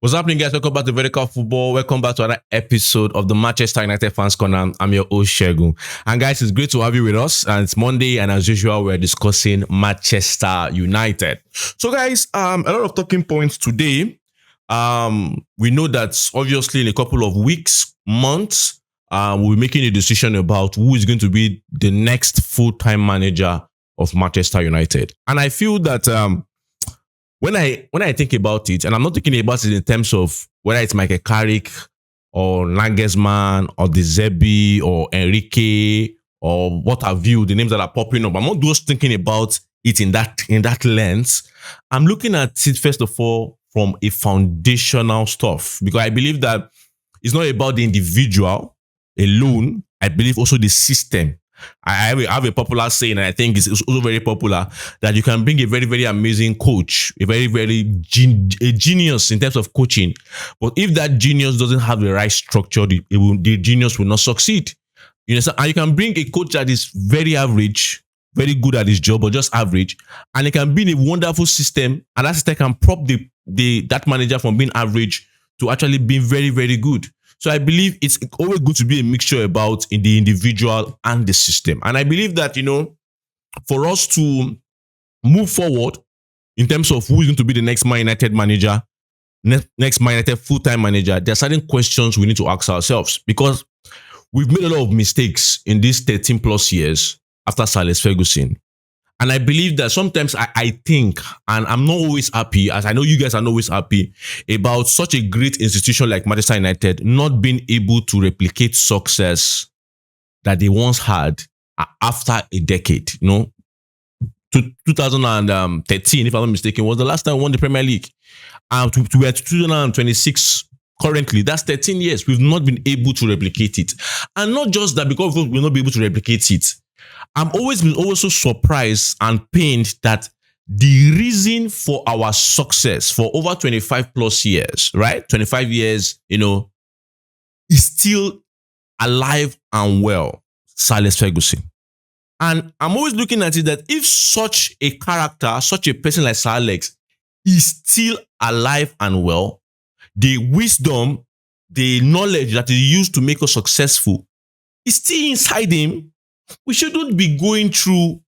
What's happening, guys? Welcome back to Vertical Football. Welcome back to another episode of the Manchester United Fans Corner. I'm your host, Shegun. And guys, it's great to have you with us. And it's Monday, and as usual, we're discussing Manchester United. So, guys, a lot of talking points today. We know that obviously in a couple of weeks, months, we'll be making a decision about who is going to be the next full-time manager of Manchester United. And I feel that when I think about it, and I'm not thinking about it in terms of whether it's Michael Carrick or Nagelsmann or the Zerbi or Enrique or what have you, the names that are popping up, I'm not just thinking about it in that lens. I'm looking at it first of all from a foundational stuff, because I believe that it's not about the individual alone. I believe also the system. I have a popular saying, and I think it's also very popular, that you can bring a very, very amazing coach, a very, very genius in terms of coaching. But if that genius doesn't have the right structure, the genius will not succeed. You understand? And you can bring a coach that is very average, very good at his job, but just average, and it can be in a wonderful system, and that system can prop that manager from being average to actually being very, very good. So I believe it's always good to be a mixture about in the individual and the system. And I believe that, for us to move forward in terms of who is going to be the next Man United manager, next Man United full-time manager, there are certain questions we need to ask ourselves, because we've made a lot of mistakes in these 13 plus years after Sir Alex Ferguson. And I believe that sometimes I think, and I'm not always happy, as I know you guys are not always happy, about such a great institution like Manchester United not being able to replicate success that they once had after a decade. 2013, if I'm not mistaken, was the last time we won the Premier League. We're at 2026 currently. That's 13 years. We've not been able to replicate it. And not just that, because we'll not be able to replicate it. I'm always been also surprised and pained that the reason for our success for over 25 plus years, right? 25 years, is still alive and well, Sir Alex Ferguson. And I'm always looking at it that if such a character, such a person like Sir Alex is still alive and well, the wisdom, the knowledge that he used to make us successful is still inside him. We shouldn't be going through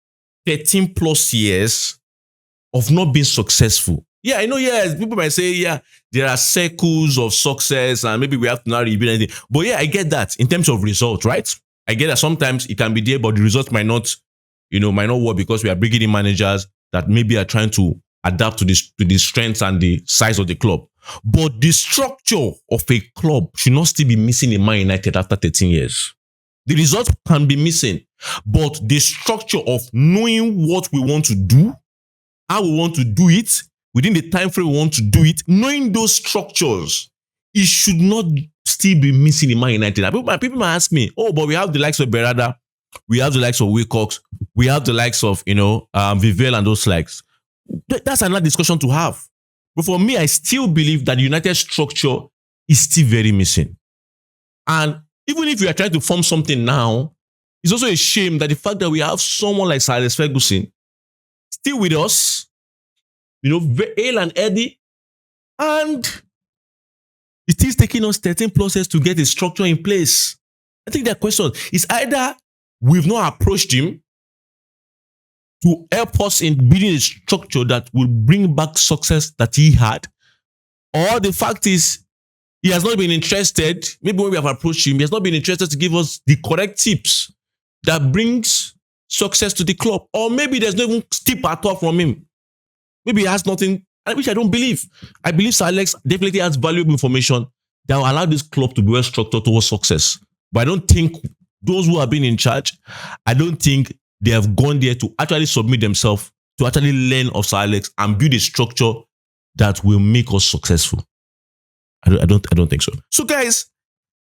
13 plus years of not being successful. Yeah, I know, people might say, there are circles of success and maybe we have to not rebuild anything. But I get that in terms of results, right? I get that sometimes it can be there, but the results might not work because we are bringing in managers that maybe are trying to adapt to the strengths and the size of the club. But the structure of a club should not still be missing in Man United after 13 years. The result can be missing, but the structure of knowing what we want to do, how we want to do it, within the time frame we want to do it, knowing those structures, it should not still be missing in Man United. People might ask me, but we have the likes of Berrada, we have the likes of Wilcox, we have the likes of, Vivel and those likes. That's another discussion to have. But for me, I still believe that the United structure is still very missing. And even if we are trying to form something now, it's also a shame that the fact that we have someone like Sir Alex Ferguson still with us, hale and healthy, and it is taking us 13 plus years to get a structure in place. I think that question is either we've not approached him to help us in building a structure that will bring back success that he had, or the fact is he has not been interested. Maybe when we have approached him, he has not been interested to give us the correct tips that brings success to the club. Or maybe there's no even tip at all from him. Maybe he has nothing, which I don't believe. I believe Sir Alex definitely has valuable information that will allow this club to be well structured towards success. But I don't think those who have been in charge, I don't think they have gone there to actually submit themselves, to actually learn of Sir Alex and build a structure that will make us successful. I don't think so. So guys,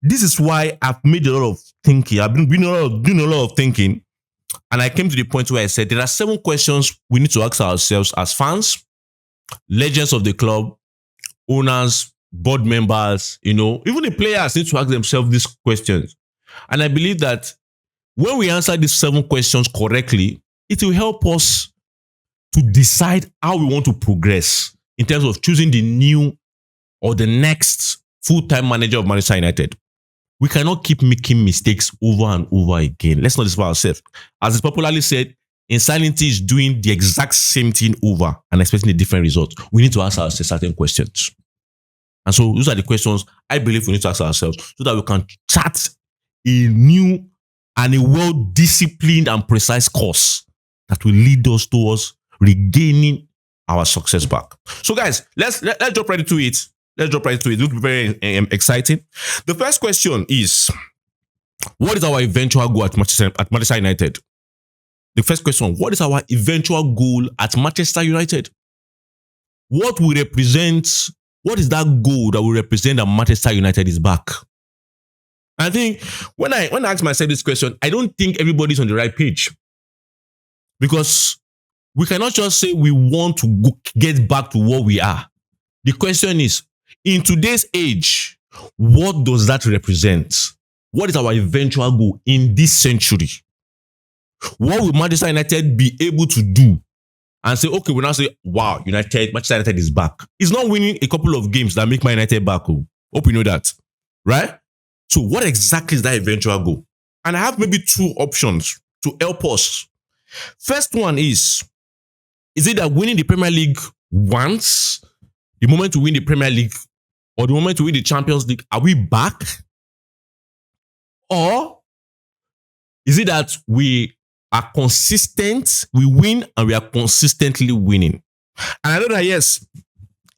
this is why I've made a lot of thinking. I've been doing a lot of thinking. And I came to the point where I said, there are 7 questions we need to ask ourselves as fans, legends of the club, owners, board members, even the players need to ask themselves these questions. And I believe that when we answer these 7 questions correctly, it will help us to decide how we want to progress in terms of choosing the new or the next full-time manager of Manchester United. We cannot keep making mistakes over and over again. Let's not deceive ourselves. As is popularly said, insanity is doing the exact same thing over and expecting a different result. We need to ask ourselves certain questions. And so those are the questions I believe we need to ask ourselves so that we can chart a new and a well-disciplined and precise course that will lead us towards regaining our success back. So guys, let's jump right into it. Let's jump right into it. It will be very exciting. The first question is, what is our eventual goal at Manchester United? The first question, what is our eventual goal at Manchester United? What will represent, what is that goal that will represent that Manchester United is back? I think when I ask myself this question, I don't think everybody's on the right page. Because we cannot just say we want to get back to what we are. The question is, in today's age, what does that represent? What is our eventual goal in this century? What will Manchester United be able to do? And say, okay, we now say, wow, Manchester United is back. It's not winning a couple of games that make Man United back. Hope you know that. Right? So what exactly is that eventual goal? And I have maybe two options to help us. First one is it that winning the Premier League once, the moment to win the Premier League, or the moment to win the Champions League, are we back? Or is it that we are consistent, we win, and we are consistently winning? And I know that, yes,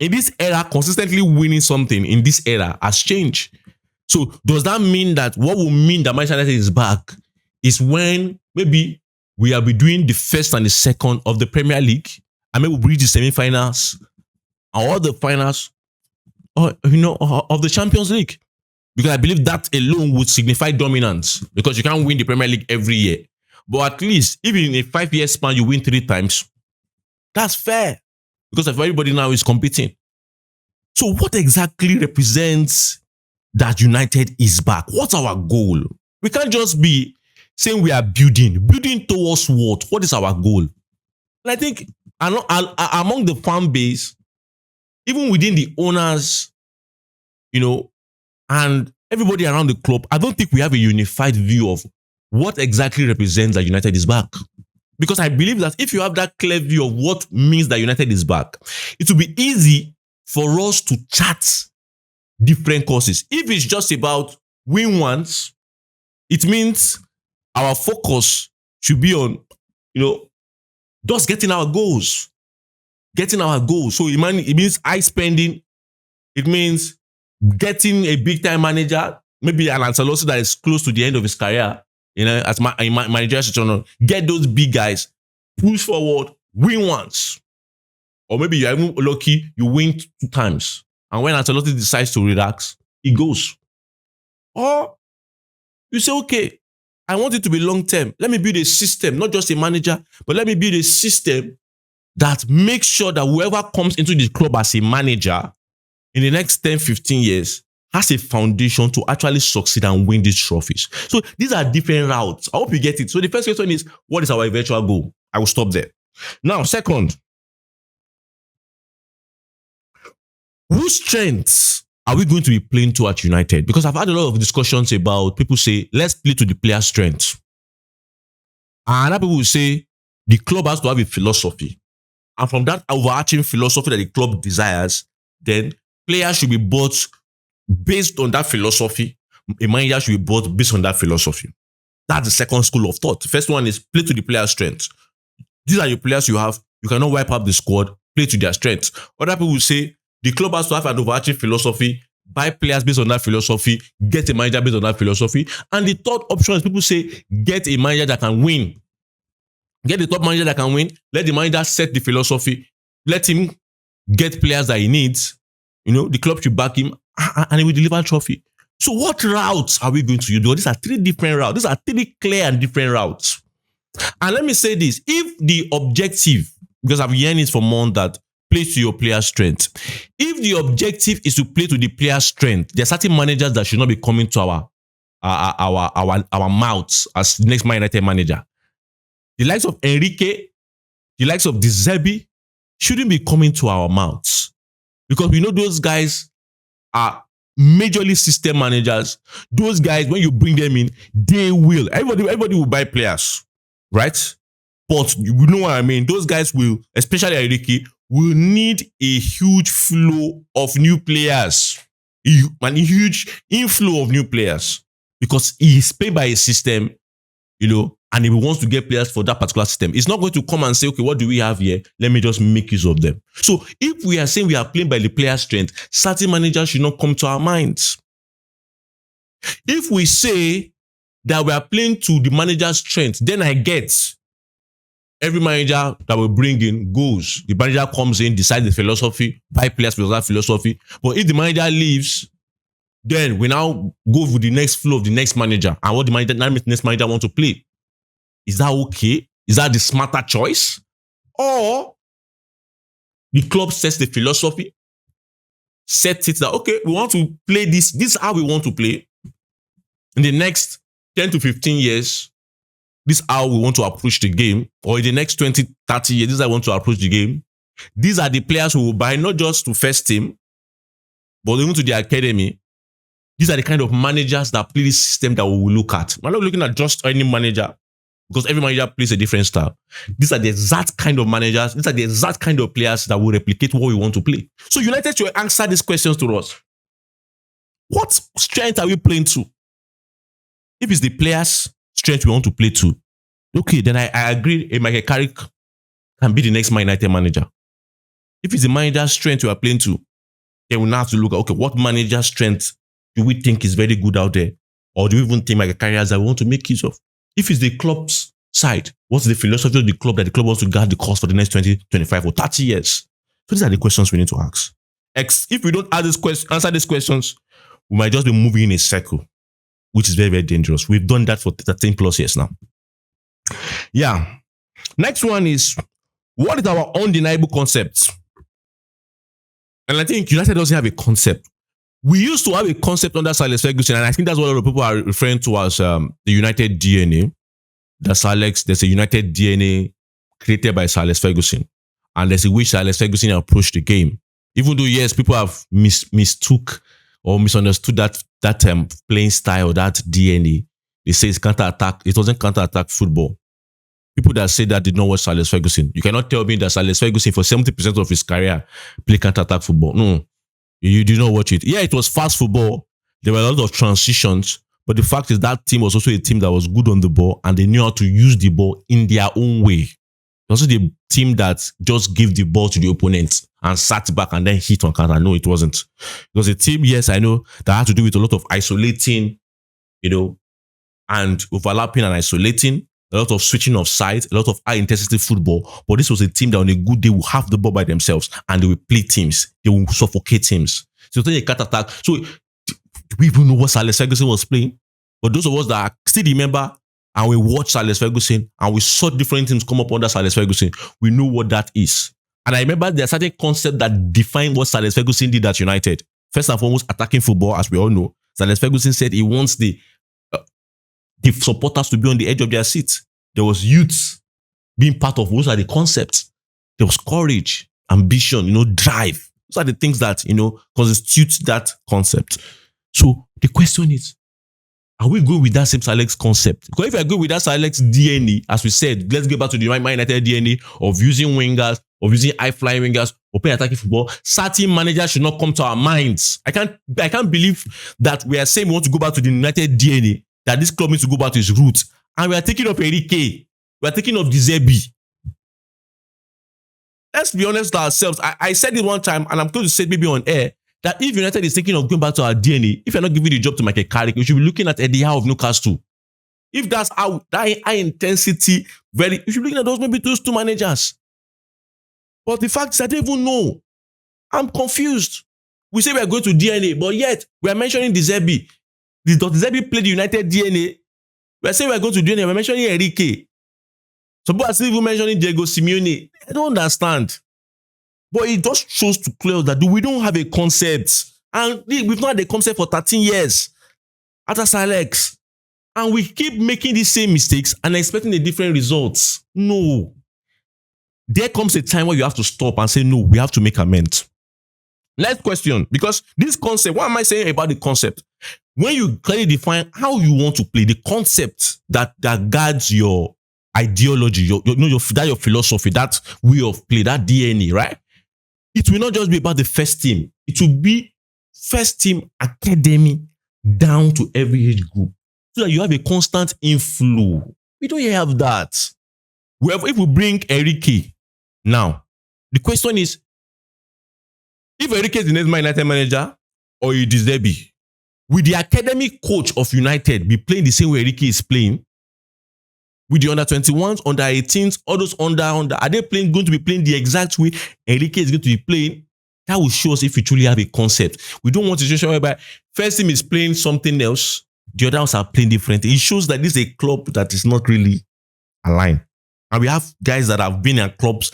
in this era, consistently winning something in this era has changed. So does that mean that what will mean that Manchester United is back is when maybe we will be doing the first and the second of the Premier League, and maybe we'll reach the semi-finals and all the finals of the Champions League? Because I believe that alone would signify dominance, because you can't win the Premier League every year. But at least, even in a 5-year span, you win 3 times. That's fair, because everybody now is competing. So what exactly represents that United is back? What's our goal? We can't just be saying we are building towards what? What is our goal? And I think among the fan base, even within the owners, and everybody around the club, I don't think we have a unified view of what exactly represents that United is back. Because I believe that if you have that clear view of what means that United is back, it will be easy for us to chart different courses. If it's just about win once, it means our focus should be on, just getting our goals. Getting our goals. So it means high spending. It means getting a big-time manager, maybe an Ancelotti that is close to the end of his career, as manager situation. Get those big guys, push forward, win once. Or maybe you're even lucky, you win 2 times. And when Ancelotti decides to relax, he goes. Or you say, okay, I want it to be long-term. Let me build a system, not just a manager, but let me build a system that makes sure that whoever comes into the club as a manager in the next 10, 15 years has a foundation to actually succeed and win these trophies. So these are different routes. I hope you get it. So the first question is, what is our eventual goal? I will stop there. Now, second, whose strengths are we going to be playing to at United? Because I've had a lot of discussions about people say, let's play to the player's strengths. And other people will say, the club has to have a philosophy. And from that overarching philosophy that the club desires, then players should be bought based on that philosophy. A manager should be bought based on that philosophy. That's the second school of thought. The first one is play to the player's strengths. These are your players you have. You cannot wipe up the squad. Play to their strengths. Other people will say the club has to have an overarching philosophy, buy players based on that philosophy, get a manager based on that philosophy. And the third option is people say get a manager that can win. Get the top manager that can win. Let the manager set the philosophy. Let him get players that he needs. The club should back him and he will deliver a trophy. So what routes are we going to use? These are 3 different routes. These are 3 clear and different routes. And let me say this. If the objective, because I've heard it for months that play to your player's strength. If the objective is to play to the player's strength, there are certain managers that should not be coming to our mouths as next Man United manager. The likes of Enrique, the likes of Zerbi shouldn't be coming to our mouths. Because we know those guys are majorly system managers. Those guys, when you bring them in, they will. Everybody will buy players, right? But you know what I mean. Those guys will, especially Enrique, will need a huge flow of new players, a huge inflow of new players, because he is paid by a system, and if he wants to get players for that particular system, it's not going to come and say, okay, what do we have here? Let me just make use of them. So if we are saying we are playing by the player strength, certain managers should not come to our minds. If we say that we are playing to the manager's strength, then I get every manager that we bring in goes. The manager comes in, decides the philosophy, buy players for that philosophy. But if the manager leaves, then we now go with the next flow of the next manager and what the next manager wants to play. Is that okay? Is that the smarter choice? Or the club sets the philosophy, sets it that, okay, we want to play this. This is how we want to play. In the next 10 to 15 years, this is how we want to approach the game. Or in the next 20, 30 years, this is how we want to approach the game. These are the players who will buy not just to first team, but even to the academy. These are the kind of managers that play this system that we will look at. We're not looking at just any manager, because every manager plays a different style. These are the exact kind of managers. These are the exact kind of players that will replicate what we want to play. So United should answer these questions to us. What strength are we playing to? If it's the players' strength we want to play to, okay, then I agree Michael Carrick can be the next Man United manager. If it's the manager's strength we are playing to, then we now have to look at, okay, what manager's strength do we think is very good out there? Or do we even think Michael Carrick that we want to make use of? If it's the club's side, what's the philosophy of the club that the club wants to guard the cost for the next 20, 25 or 30 years? So these are the questions we need to ask. If we don't answer these questions, we might just be moving in a circle, which is very, very dangerous. We've done that for 13 plus years now. Yeah. Next one is, what is our undeniable concept? And I think United doesn't have a concept. We used to have a concept under Sir Alex Ferguson, and I think that's what a lot of people are referring to as the United DNA. There's a United DNA created by Sir Alex Ferguson, and there's a way Sir Alex Ferguson approached the game. Even though, yes, people have mistook or misunderstood that playing style, that DNA. They say it's counter-attack. It wasn't counter-attack football. People that say that did not watch Sir Alex Ferguson. You cannot tell me that Sir Alex Ferguson, for 70% of his career, played counter-attack football. No. You did not watch it. Yeah, it was fast football. There were a lot of transitions. But the fact is that team was also a team that was good on the ball and they knew how to use the ball in their own way. It was also the team that just gave the ball to the opponent and sat back and then hit on counter. No, it wasn't. It was a team, yes, I know, that had to do with a lot of isolating, and overlapping and isolating. A lot of switching of sides, a lot of high-intensity football. But this was a team that on a good day will have the ball by themselves and they will play teams. They will suffocate teams. So it's not a counter-attack. So do we even know what Sir Alex Ferguson was playing? But those of us that still remember and we watched Sir Alex Ferguson and we saw different teams come up under Sir Alex Ferguson, we know what that is. And I remember there are certain concepts that define what Sir Alex Ferguson did at United. First and foremost, attacking football, as we all know. Sir Alex Ferguson said he wants the supporters to be on the edge of their seats. There was youth being part of those are the concepts. There was courage, ambition, drive. Those are the things that, constitute that concept. So the question is, are we going with that same Sir Alex concept? Because if I go with that Sir Alex DNA, as we said, let's get back to the Man United DNA of using wingers, of using high-flying wingers, or playing attacking football, certain managers should not come to our minds. I can't believe that we are saying we want to go back to the United DNA, that this club needs to go back to its roots. And we are taking of Enrique. We are taking of Zerbi. Let's be honest with ourselves. I said it one time, and I'm going to say it maybe on air, that if United is thinking of going back to our DNA, if you're not giving the job to Michael Carrick, you should be looking at Eddie Howe of Newcastle. If that's how that high intensity, you should be looking at those two managers. But the fact is, I don't even know. I'm confused. We say we are going to DNA, but yet we are mentioning Zerbi. Does Zerbi play the United DNA? We are saying we are going to DNA. We are mentioning Enrique. Some people are still even mentioning Diego Simeone. I don't understand. But it just shows to clear that we don't have a concept. And we've not had a concept for 13 years. After Sir Alex. And we keep making the same mistakes and expecting the different results. No. There comes a time where you have to stop and say, no, we have to make amends. Next question, because this concept, what am I saying about the concept? When you clearly define how you want to play, the concept that guides your ideology, your philosophy, that way of play, that DNA, right? It will not just be about the first team. It will be first team academy down to every age group, so that you have a constant inflow. We don't have that. If we bring Enrique now, the question is, if Enrique is the next Man United manager or it is Zerbi, will the academic coach of United be playing the same way Enrique is playing? With the under 21s, under 18s, all those under, are they going to be playing the exact way Enrique is going to be playing? That will show us if we truly have a concept. We don't want a situation whereby first team is playing something else, the others are playing different. It shows that this is a club that is not really aligned. And we have guys that have been in clubs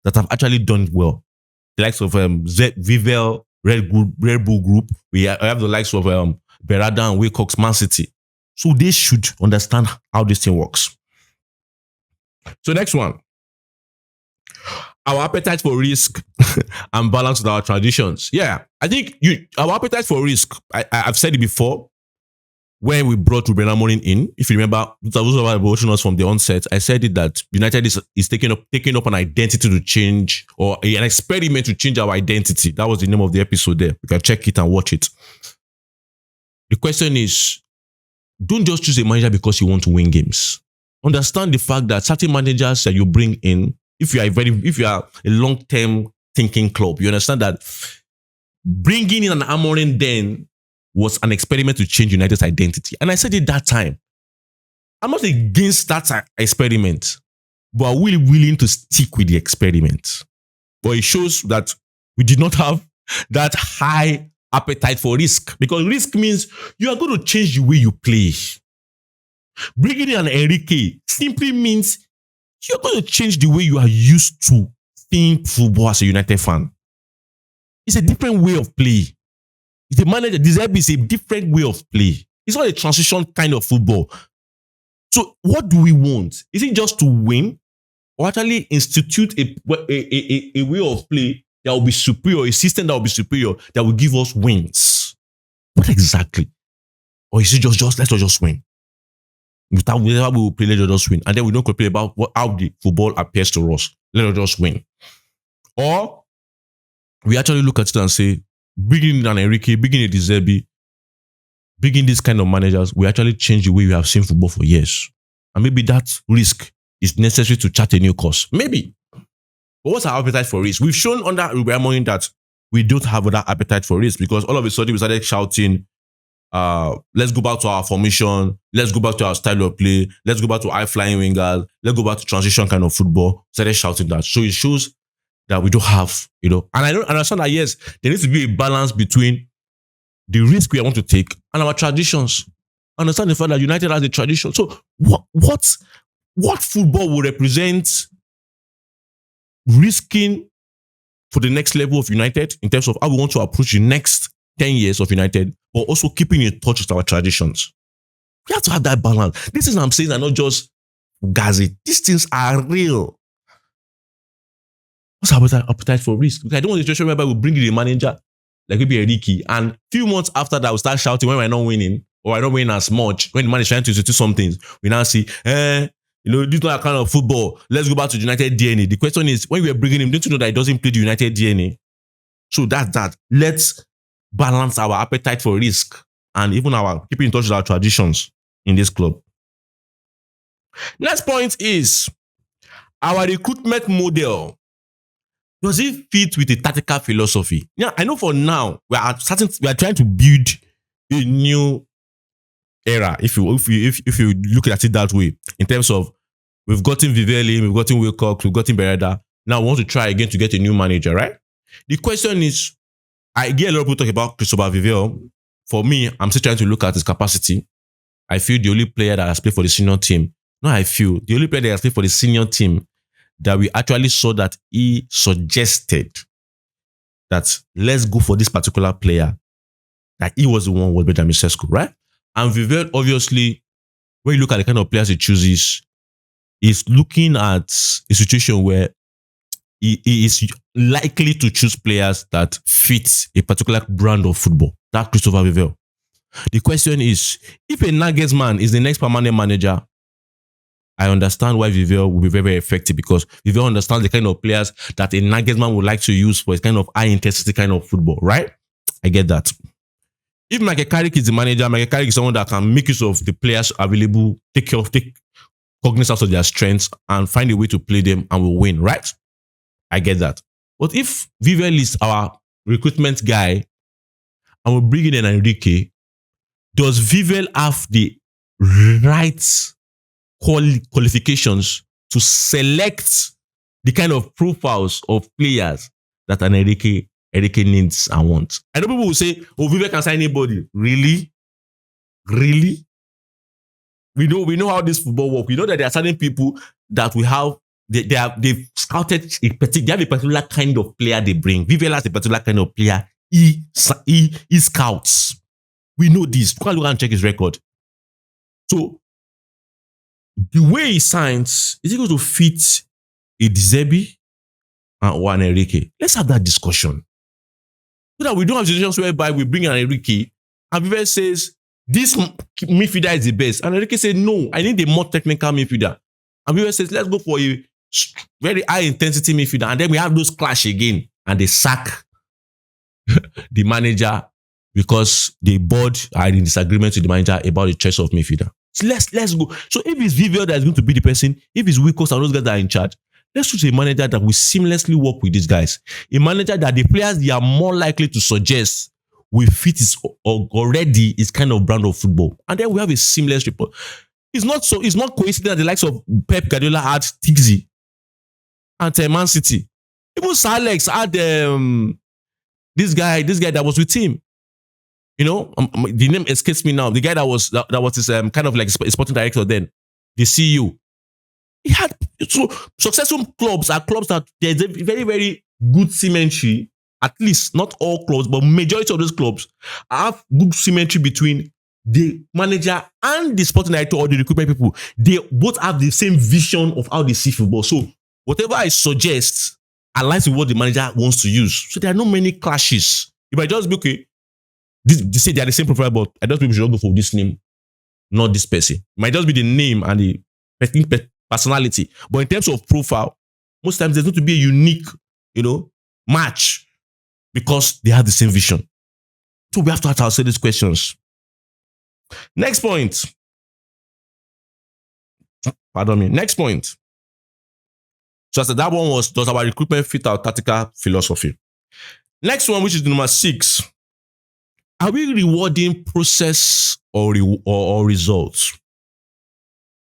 that have actually done well. The likes of Vivel, Red Bull Group. We have the likes of Berrada and Wilcox, Man City. So they should understand how this thing works. So next one. Our appetite for risk and balance with our traditions. Yeah, I think our appetite for risk, I've said it before, when we brought Ruben Amorim in. If you remember, those of us watching us from the onset, I said it that United is taking up an identity to change, or an experiment to change our identity. That was the name of the episode there. You can check it and watch it. The question is, don't just choose a manager because you want to win games. Understand the fact that certain managers that you bring in, if you are a long-term thinking club, you understand that bringing in an Amorim then was an experiment to change United's identity. And I said it that time. I'm not against that experiment, but I'm really willing to stick with the experiment. But it shows that we did not have that high appetite for risk, because risk means you are going to change the way you play. Bringing in an Enrique simply means you're going to change the way you are used to seeing football as a United fan. It's a different way of play. It's a manager. Zerbi is a different way of play. It's not a transition kind of football. So what do we want? Is it just to win, or actually institute a way of play that will be superior, a system that will be superior, that will give us wins? What exactly? Or is it just let's just win? Without we will play, let's just win. And then we don't complain about how the football appears to us. Let's just win. Or we actually look at it and say, bringing in an Enrique, bringing in Zerbi, bringing these kind of managers, we actually change the way we have seen football for years. And maybe that risk is necessary to chart a new course. Maybe. But what's our appetite for risk? We've shown under Ruben Amorim that we don't have that appetite for risk, because all of a sudden we started shouting, let's go back to our formation, let's go back to our style of play, let's go back to high-flying wingers, let's go back to transition kind of football. Started shouting that. So it shows that we don't have, and I don't understand that, yes, there needs to be a balance between the risk we want to take and our traditions. Understand the fact that United has a tradition. So what football will represent risking for the next level of United in terms of how we want to approach the next 10 years of United, but also keeping in touch with our traditions? We have to have that balance. These things I'm saying are not just gazi. These things are real. What's our appetite for risk? Because I don't want a situation whereby we bring in a manager like maybe Enrique, and a few months after that, we start shouting when we're not winning, or we're not winning as much. When the man is trying to do some things, we now see, this is not a kind of football. Let's go back to the United DNA. The question is, when we are bringing him, don't you know that he doesn't play the United DNA? So that's that. Let's balance our appetite for risk and even our keeping in touch with our traditions in this club. Next point is our recruitment model. Does it fit with a tactical philosophy? Yeah, I know for now we are trying to build a new era. If you look at it that way, in terms of we've gotten Vivelli, we've gotten Wilcox, we've gotten Berrada. Now we want to try again to get a new manager, right? The question is, I get a lot of people talk about Cristobal Vivel. For me, I'm still trying to look at his capacity. I feel the only player that has played for the senior team. No, I feel the only player that has played for the senior team that we actually saw that he suggested that let's go for this particular player, that he was the one was Benjamin Sesko, right? And Vivel, obviously, when you look at the kind of players he chooses, he's looking at a situation where he is likely to choose players that fit a particular brand of football. That's Christopher Vivell. The question is, if a Nagelsmann is the next permanent manager, I understand why Vivell will be very, very effective, because Vivell understands the kind of players that a Nagelsmann would like to use for his kind of high intensity kind of football, right? I get that. If Michael Carrick is the manager, Michael Carrick is someone that can make use of the players available, take cognizance of their strengths and find a way to play them and will win, right? I get that. But if Vivell is our recruitment guy and we bring in an Enrique, does Vivell have the right qualifications to select the kind of profiles of players that an Enrique needs and wants? I know people will say, oh, Vivell can sign anybody. Really? Really? We know how this football works. We know that there are certain people that we have, they've scouted they have a particular kind of player they bring. Vivell has a particular kind of player he scouts. We know this. You can look and check his record. So the way he signs, is it going to fit a Zerbi or an Enrique? Let's have that discussion. So that we don't have situations whereby we bring an Enrique and Vivell says, this midfielder is the best. And Enrique said, no, I need a more technical midfielder. And Vivell says, let's go for a very high intensity midfielder. And then we have those clash again. And they sack the manager because the board are in disagreement with the manager about the choice of midfielder. So let's go. So if it's Vivell that is going to be the person, if it's Wilcox and those guys that are in charge, let's choose a manager that will seamlessly work with these guys. A manager that the players they are more likely to suggest will fit already is kind of brand of football. And then we have a seamless report. It's not coincidence that the likes of Pep Guardiola had Tixi and Man City. Even Sir Alex had this guy that was with him. You know, the name escapes me now. The guy that was his kind of like sporting director then, the CEO. He had so successful clubs are clubs that there's a very, very good symmetry. At least not all clubs, but majority of those clubs have good symmetry between the manager and the sporting director or the recruitment people. They both have the same vision of how they see football. So whatever I suggest aligns with what the manager wants to use. So there are not many clashes. If I just be okay. They say they are the same profile, but I don't think we should go for this name, not this person. It might just be the name and the personality. But in terms of profile, most times there's going to be a unique, match because they have the same vision. So we have to ask ourselves these questions. Next point. Pardon me. Next point. So I said that one was, does our recruitment fit our tactical philosophy? Next one, which is number 6. Are we rewarding process or results?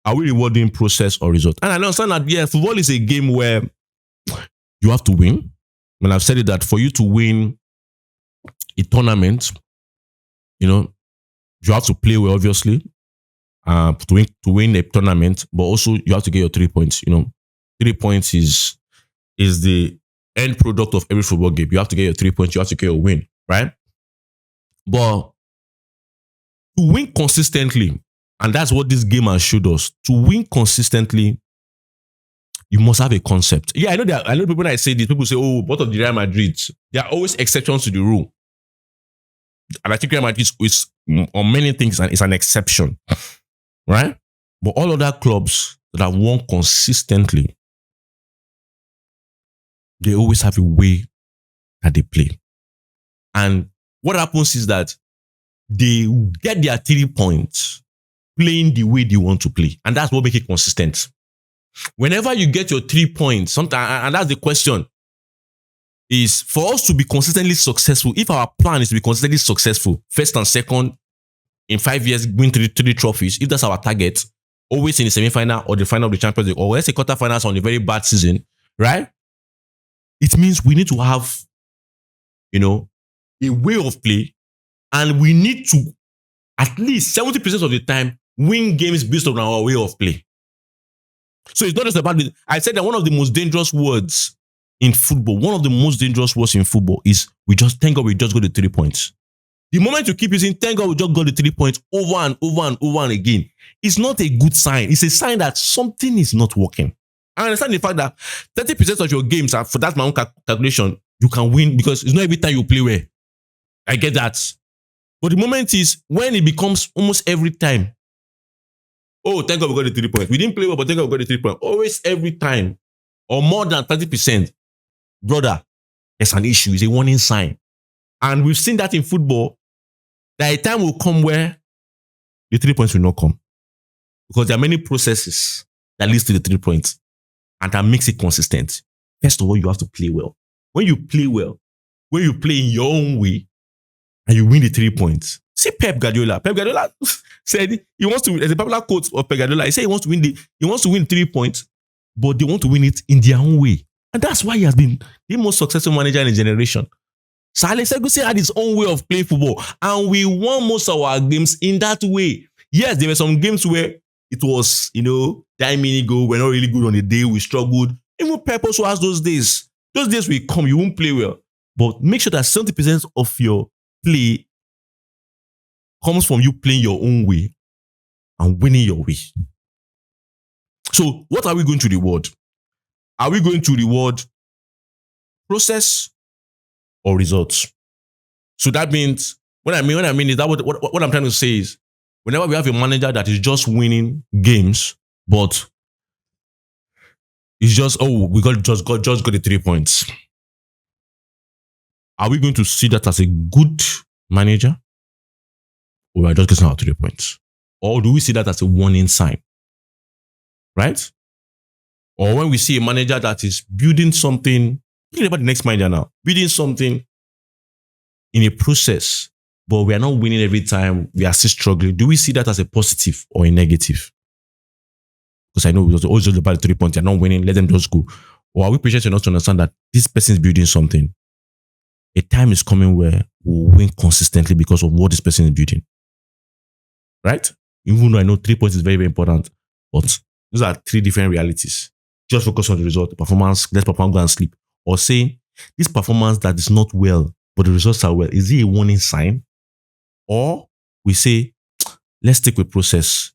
Are we rewarding process or results? And I understand that, yeah, football is a game where you have to win. And I've said it that for you to win a tournament, you have to play well, obviously, to win a tournament, but also you have to get your 3 points. 3 points is the end product of every football game. You have to get your 3 points. You have to get your win, right? But to win consistently, and that's what this game has showed us, to win consistently, you must have a concept. Yeah, I know people when I say this, people say, oh, what of the Real Madrid? There are always exceptions to the rule. And I think Real Madrid is on many things, and it's an exception. Right? But all other clubs that have won consistently, they always have a way that they play. And what happens is that they get their 3 points playing the way they want to play. And that's what makes it consistent. Whenever you get your 3 points, sometimes, and that's the question, is for us to be consistently successful, if our plan is to be consistently successful, first and second, in 5 years, win three trophies, if that's our target, always in the semi-final or the final of the Champions League, or let's say quarterfinals on a very bad season, right? It means we need to have, a way of play, and we need to, at least 70% of the time, win games based on our way of play. So it's not just about I said that one of the most dangerous words in football, is we just thank God we just got the 3 points. The moment you keep using thank God we just got the 3 points over and over and over and again, it's not a good sign. It's a sign that something is not working. I understand the fact that 30% of your games are, for that my own calculation, you can win because it's not every time you play well. I get that. But the moment is when it becomes almost every time. Oh, thank God we got the 3 points. We didn't play well, but thank God we got the 3 points. Always every time. Or more than 30%. Brother, there's an issue. It's a warning sign. And we've seen that in football. That a time will come where the 3 points will not come. Because there are many processes that leads to the 3 points. And that makes it consistent. First of all, you have to play well. When you play well, when you play in your own way, and you win the 3 points. See Pep Guardiola. Pep Guardiola said he wants to. There's a popular quote of Pep Guardiola. He said he wants to win 3 points, but they want to win it in their own way, and that's why he has been the most successful manager in a generation. Sir Alex Ferguson had his own way of playing football, and we won most of our games in that way. Yes, there were some games where it was, 9 minutes ago, we're not really good on the day, we struggled. Even Pep also has those days. Those days will come, you won't play well, but make sure that 70% of your play comes from you playing your own way and winning your way. So, what are we going to reward? Are we going to reward process or results? So that means what I mean is that what I'm trying to say is whenever we have a manager that is just winning games, but it's just we just got the 3 points. Are we going to see that as a good manager? Or we are just getting our 3 points? Or do we see that as a warning sign? Right? Or when we see a manager that is building something, think about the next manager now, building something in a process, but we are not winning every time, we are still struggling. Do we see that as a positive or a negative? Because I know it's always just about the 3 points, they're not winning, let them just go. Or are we patient enough to understand that this person is building something? A time is coming where we'll win consistently because of what this person is building. Right? Even though I know 3 points is very, very important, but those are 3 different realities. Just focus on the result, the performance, let's perform, go and sleep. Or say, this performance that is not well, but the results are well, is it a warning sign? Or we say, let's stick with process.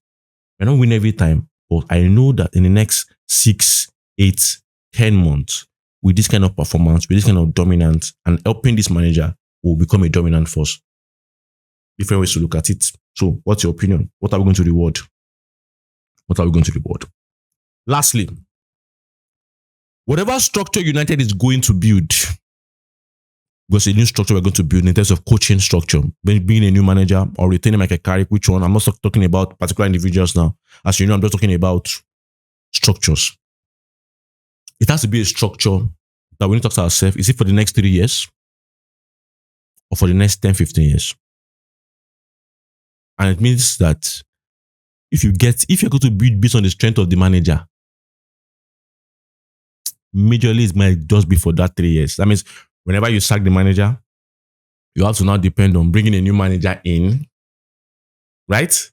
I don't win every time, but I know that in the next 6, 8, 10 months, with this kind of performance, with this kind of dominance, and helping this manager will become a dominant force. Different ways to look at it. So, what's your opinion? What are we going to reward? What are we going to reward? Lastly, whatever structure United is going to build, because a new structure we're going to build in terms of coaching structure, being a new manager or retaining Michael Carrick, which one? I'm not talking about particular individuals now. As you know, I'm just talking about structures. It has to be a structure that we need to talk to ourselves. Is it for the next 3 years? Or for the next 10, 15 years? And it means that if you're going to build based on the strength of the manager, majorly it might just be for that 3 years. That means whenever you sack the manager, you have to now depend on bringing a new manager in, right?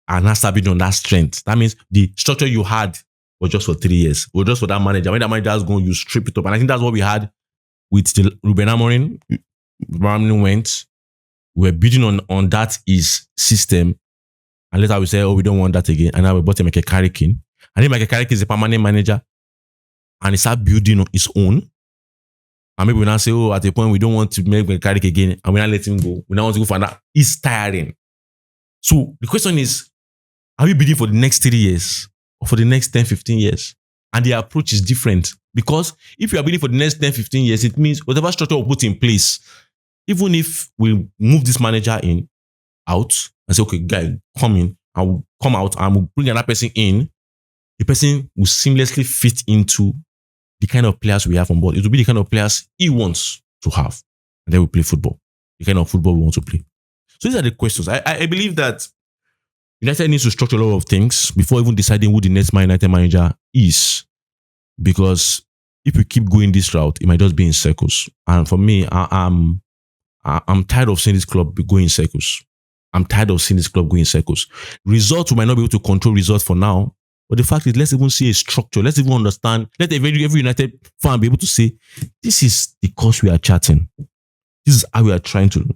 And that's building on that strength. That means the structure you had was just for 3 years, or just for that manager. When that manager is going, you strip it up. And I think that's what we had with the Ruben Amorim. Amorim went. We were building on that his system. And later we say, we don't want that again. And now we brought Michael Carrick in. And then Michael Carrick is a permanent manager. And he started building on his own. And maybe we now say, at a point we don't want to make Michael Carrick again. And we now let him go. We now want to go for that. It's tiring. So the question is, are we building for the next 3 years? Or for the next 10, 15 years? And the approach is different. Because if you are building for the next 10, 15 years, it means whatever structure we put in place, even if we move this manager out and say, okay, guy, come in, I will come out and we'll bring another person in, the person will seamlessly fit into the kind of players we have on board. It will be the kind of players he wants to have. And then we play football. The kind of football we want to play. So these are the questions. I believe that United needs to structure a lot of things before even deciding who the next Man United manager is. Because if we keep going this route, it might just be in circles. And for me, I'm tired of seeing this club going in circles. I'm tired of seeing this club going in circles. Results, we might not be able to control results for now. But the fact is, let's even see a structure. Let's even understand. Let every United fan be able to say, this is the course we are charting. This is how we are trying to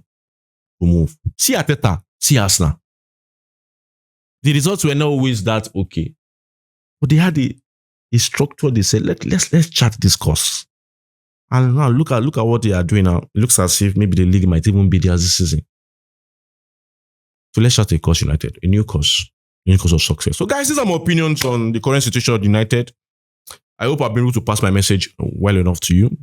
move. See Arteta, see Arsenal. The results were not always that okay. But they had He structured. They said, let's chat this course. And now look at what they are doing now. It looks as if maybe the league might even be theirs this season. So let's chat a course United, a new course of success. So guys, these are my opinions on the current situation of United. I hope I've been able to pass my message well enough to you.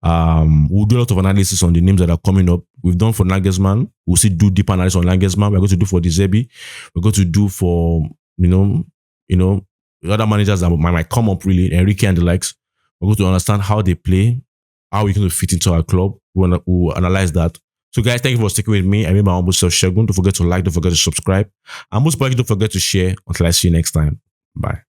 We'll do a lot of analysis on the names that are coming up. We've done for Nagelsmann. We'll still do deep analysis on Nagelsmann. We're going to do for the Zerbi. We're going to do for the other managers that might come up, really, Enrique and the likes. We're going to understand how they play, how we can fit into our club. We'll analyze that. So guys, thank you for sticking with me. I made my humble self, Shegun. Don't forget to like, don't forget to subscribe. And most importantly, don't forget to share. Until I see you next time. Bye.